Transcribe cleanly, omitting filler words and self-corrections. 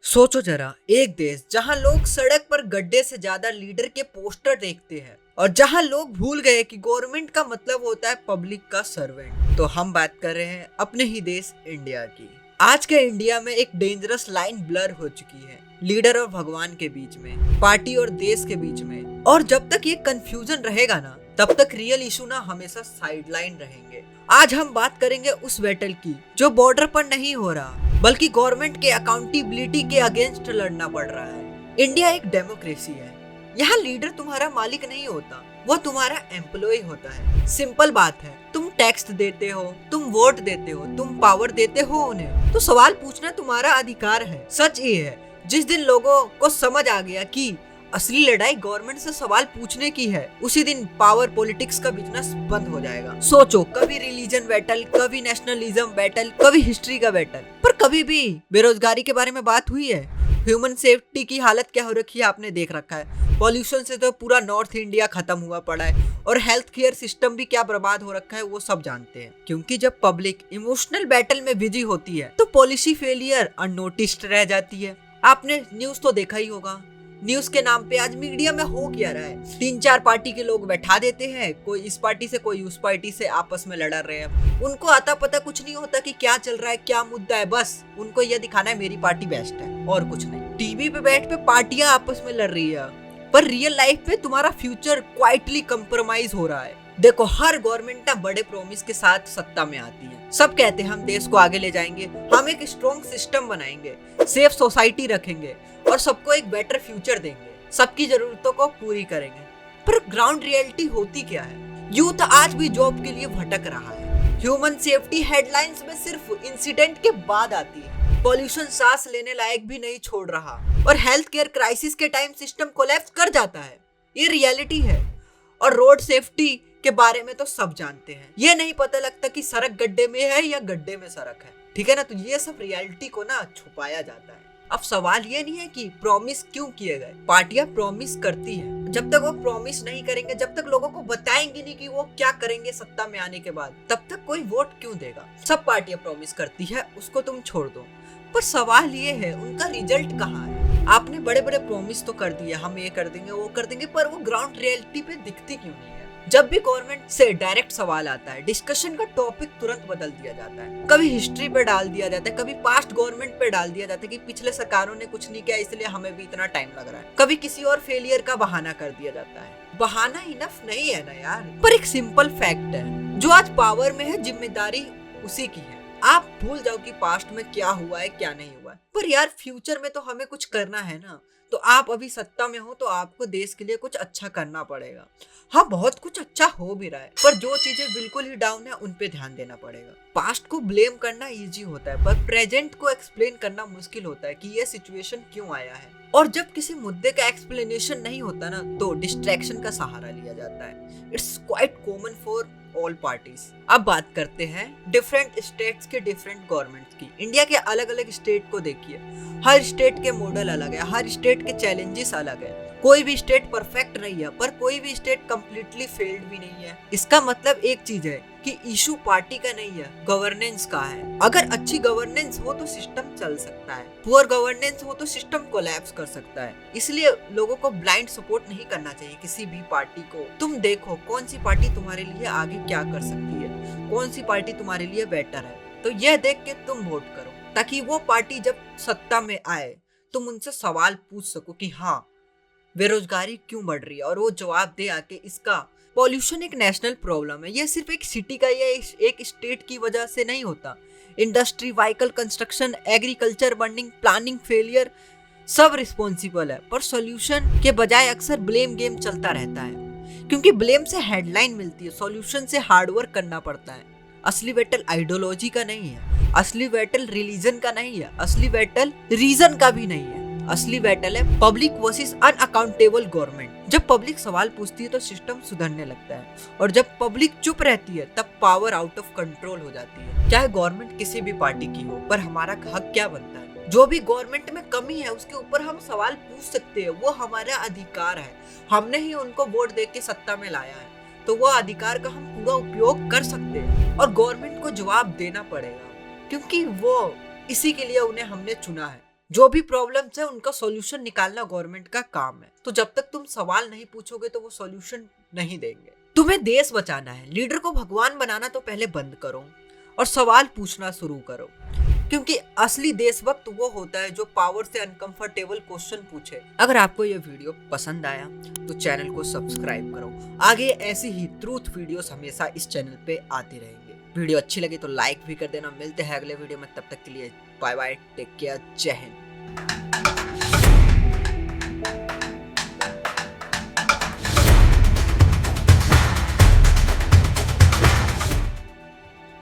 सोचो जरा, एक देश जहां लोग सड़क पर गड्ढे से ज्यादा लीडर के पोस्टर देखते हैं और जहां लोग भूल गए कि गवर्नमेंट का मतलब होता है पब्लिक का सर्वेंट। तो हम बात कर रहे हैं अपने ही देश इंडिया की। आज के इंडिया में एक डेंजरस लाइन ब्लर हो चुकी है, लीडर और भगवान के बीच में, पार्टी और देश के बीच में। और जब तक ये कंफ्यूजन रहेगा ना, तब तक रियल इशू ना हमेशा साइडलाइन रहेंगे। आज हम बात करेंगे उस बैटल की जो बॉर्डर पर नहीं हो रहा, बल्कि गवर्नमेंट के अकाउंटेबिलिटी के अगेंस्ट लड़ना पड़ रहा है। इंडिया एक डेमोक्रेसी है। यहाँ लीडर तुम्हारा मालिक नहीं होता, वो तुम्हारा एम्प्लॉय होता है। सिंपल बात है, तुम टैक्स देते हो, तुम वोट देते हो, तुम पावर देते हो उन्हें, तो सवाल पूछना तुम्हारा अधिकार है। सच ये है, जिस दिन लोगों को समझ आ गया कि असली लड़ाई गवर्नमेंट से सवाल पूछने की है, उसी दिन पावर पॉलिटिक्स का बिजनेस बंद हो जाएगा। सोचो, कभी रिलीजन बैटल, कभी नेशनलिज्म बैटल, कभी हिस्ट्री का बैटल, पर कभी भी बेरोजगारी के बारे में बात हुई है? ह्यूमन सेफ्टी की हालत क्या हो रखी है आपने देख रखा है। पॉल्यूशन से तो पूरा नॉर्थ इंडिया खत्म हुआ पड़ा है, और हेल्थ केयर सिस्टम भी क्या बर्बाद हो रखा है वो सब जानते हैं। क्योंकि जब पब्लिक इमोशनल बैटल में बिजी होती है तो पॉलिसी फेलियर अननोटिस्ड रह जाती है। आपने न्यूज तो देखा ही होगा, न्यूज के नाम पे आज मीडिया में हो क्या रहा है। 3-4 पार्टी के लोग बैठा देते हैं, कोई इस पार्टी से कोई उस पार्टी से आपस में लड़ रहे हैं। उनको आता पता कुछ नहीं होता कि क्या चल रहा है, क्या मुद्दा है। बस उनको यह दिखाना है मेरी पार्टी बेस्ट है और कुछ नहीं। टीवी पे बैठ पे पार्टियां आपस में लड़ रही है, पर रियल लाइफ पे तुम्हारा फ्यूचर क्वाइटली कंप्रोमाइज हो रहा है। देखो, हर गवर्नमेंट ना बड़े प्रॉमिस के साथ सत्ता में आती है। सब कहते हैं हम देश को आगे ले जाएंगे, हम एक स्ट्रॉन्ग सिस्टम बनाएंगे, सेफ सोसाइटी रखेंगे और सबको एक बेटर फ्यूचर देंगे, सबकी जरूरतों को पूरी करेंगे। पर ग्राउंड रियलिटी होती क्या है? यूथ आज भी जॉब के लिए भटक रहा है। ह्यूमन सेफ्टी हेडलाइंस में सिर्फ इंसिडेंट के बाद आती है। पॉल्यूशन सांस लेने लायक भी नहीं छोड़ रहा, और हेल्थ केयर क्राइसिस के टाइम सिस्टम कोलैप्स कर जाता है। ये रियलिटी है। और रोड सेफ्टी के बारे में तो सब जानते हैं, ये नहीं पता लगता कि सड़क गड्ढे में है या गड्ढे में सड़क है। ठीक है ना? तो ये सब रियलिटी को ना छुपाया जाता है। अब सवाल ये नहीं है कि प्रॉमिस क्यों किए गए। पार्टियां प्रॉमिस करती हैं, जब तक वो प्रॉमिस नहीं करेंगे, जब तक लोगों को बताएंगे नहीं कि वो क्या करेंगे सत्ता में आने के बाद, तब तक कोई वोट क्यों देगा। सब पार्टियां प्रॉमिस करती है, उसको तुम छोड़ दो। पर सवाल ये है, उनका रिजल्ट कहाँ है? आपने बड़े बड़े प्रॉमिस तो कर दिए, हम ये कर देंगे वो कर देंगे, पर वो ग्राउंड रियलिटी पे दिखती क्यों नहीं है? जब भी गवर्नमेंट से डायरेक्ट सवाल आता है, डिस्कशन का टॉपिक तुरंत बदल दिया जाता है। कभी हिस्ट्री पे डाल दिया जाता है, कभी पास्ट गवर्नमेंट पे डाल दिया जाता है कि पिछले सरकारों ने कुछ नहीं किया इसलिए हमें भी इतना टाइम लग रहा है। कभी किसी और फेलियर का बहाना कर दिया जाता है। बहाना इनफ नहीं है ना यार। पर एक सिंपल फैक्ट है, जो आज पावर में है जिम्मेदारी उसी की है। आप भूल जाओ कि पास्ट में क्या हुआ है क्या नहीं हुआ है, पर यार फ्यूचर में तो हमें कुछ करना है ना। तो आप अभी सत्ता में हो तो आपको देश के लिए कुछ अच्छा करना पड़ेगा। हाँ, बहुत कुछ अच्छा हो भी रहा है, पर जो चीजें बिल्कुल ही डाउन है उन पे ध्यान देना पड़ेगा। पास्ट को ब्लेम करना इजी होता है, पर प्रेजेंट को एक्सप्लेन करना मुश्किल होता है कि ये सिचुएशन क्यों आया है। और जब किसी मुद्दे का एक्सप्लेनेशन नहीं होता ना, तो डिस्ट्रैक्शन का सहारा लिया जाता है। It's quite common for all parties. अब बात करते हैं डिफरेंट स्टेट्स के डिफरेंट गवर्नमेंट्स की। इंडिया के अलग अलग स्टेट को देखिए, हर स्टेट के मॉडल अलग है, हर स्टेट के चैलेंजेस अलग है। कोई भी स्टेट परफेक्ट नहीं है, पर कोई भी स्टेट कंप्लीटली फेल्ड भी नहीं है। इसका मतलब एक चीज है कि इशू पार्टी का नहीं है, गवर्नेंस का है। अगर अच्छी गवर्नेंस हो तो सिस्टम चल सकता है, पुअर गवर्नेंस हो तो सिस्टम कोलैप्स कर सकता है। इसलिए लोगों को ब्लाइंड सपोर्ट नहीं करना चाहिए किसी भी पार्टी को। तुम देखो कौन सी पार्टी तुम्हारे लिए आगे क्या कर सकती है, कौन सी पार्टी तुम्हारे लिए बेटर है, तो यह देख के तुम वोट करो, ताकि वो पार्टी जब सत्ता में आए तुम उनसे सवाल पूछ सको कि हाँ, बेरोजगारी क्यों बढ़ रही है, और वो जवाब दे आके इसका। पॉल्यूशन एक नेशनल प्रॉब्लम है, ये सिर्फ एक सिटी का या एक स्टेट की वजह से नहीं होता। Industry, vehicle construction, agriculture, burning, planning failure सब रिस्पॉन्सिबल है। पर सॉल्यूशन के बजाय अक्सर ब्लेम गेम चलता रहता है, क्योंकि ब्लेम से हेडलाइन मिलती है, सॉल्यूशन से हार्डवर्क करना पड़ता है। असली बैटल आइडियोलॉजी का नहीं है, असली बैटल रिलीजन का नहीं है, असली बैटल रीजन का भी नहीं है। असली बैटल है पब्लिक वर्सेस अनअकाउंटेबल गवर्नमेंट। जब पब्लिक सवाल पूछती है तो सिस्टम सुधरने लगता है, और जब पब्लिक चुप रहती है तब पावर आउट ऑफ कंट्रोल हो जाती है। चाहे गवर्नमेंट किसी भी पार्टी की हो, पर हमारा हक क्या बनता है? जो भी गवर्नमेंट में कमी है उसके ऊपर हम सवाल पूछ सकते हैं, वो हमारा अधिकार है। हमने ही उनको वोट दे के सत्ता में लाया है, तो वो अधिकार का हम पूरा उपयोग कर सकते हैं। और गवर्नमेंट को जवाब देना पड़ेगा, क्योंकि वो इसी के लिए उन्हें हमने चुना है। जो भी प्रॉब्लम्स है उनका सॉल्यूशन निकालना गवर्नमेंट का काम है। तो जब तक तुम सवाल नहीं पूछोगे तो वो सॉल्यूशन नहीं देंगे। तुम्हें देश बचाना है, लीडर को भगवान बनाना तो पहले बंद करो और सवाल पूछना शुरू करो, क्योंकि असली देशभक्त वो होता है जो पावर से अनकंफर्टेबल क्वेश्चन पूछे। अगर आपको ये वीडियो पसंद आया तो चैनल को सब्सक्राइब करो। आगे ऐसी ही ट्रूथ वीडियोस हमेशा इस चैनल पे आती रहेंगे। वीडियो अच्छी लगी तो लाइक भी कर देना। मिलते हैं अगले वीडियो में, तब तक के लिए बाय बाय, टेक केयर, जय हिंद।